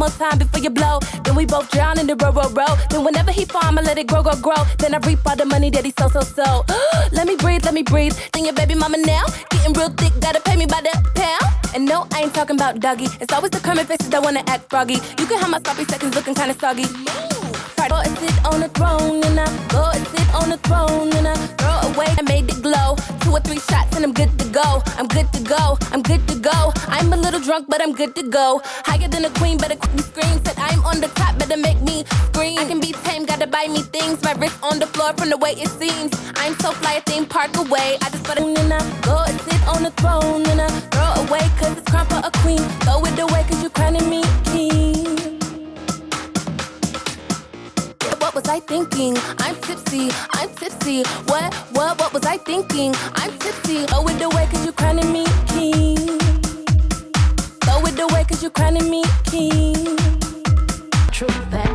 more time before you blow. Then we both drown in the row. Then whenever he fall, I'ma let it grow. Then I reap all the money that he so. Let me breathe. Then your baby mama now, getting real thick, gotta pay me by the pound. And no, I ain't talking about Dougie. It's always the current faces that wanna act froggy. You can have my sloppy seconds looking kinda soggy. Go and sit on the throne, and I go and sit on the throne, and I throw away. I made it glow. 2 or 3 shots and I'm good to go. I'm good to go. I'm a little drunk, but I'm good to go. Higher than a queen, better quick me scream. Said I'm on the top, better make me scream. I can be tame, gotta buy me things. My wrist on the floor from the way it seems. I'm so fly, a theme park away. I just better and I go and sit on the throne, and I throw away, cause it's crown for a queen. Throw it away, cause you crowning me king. What was I thinking? I'm tipsy. What was I thinking? I'm tipsy. Throw it away, cause you crowning me king. Throw it away, cause you crowning me king. Truth,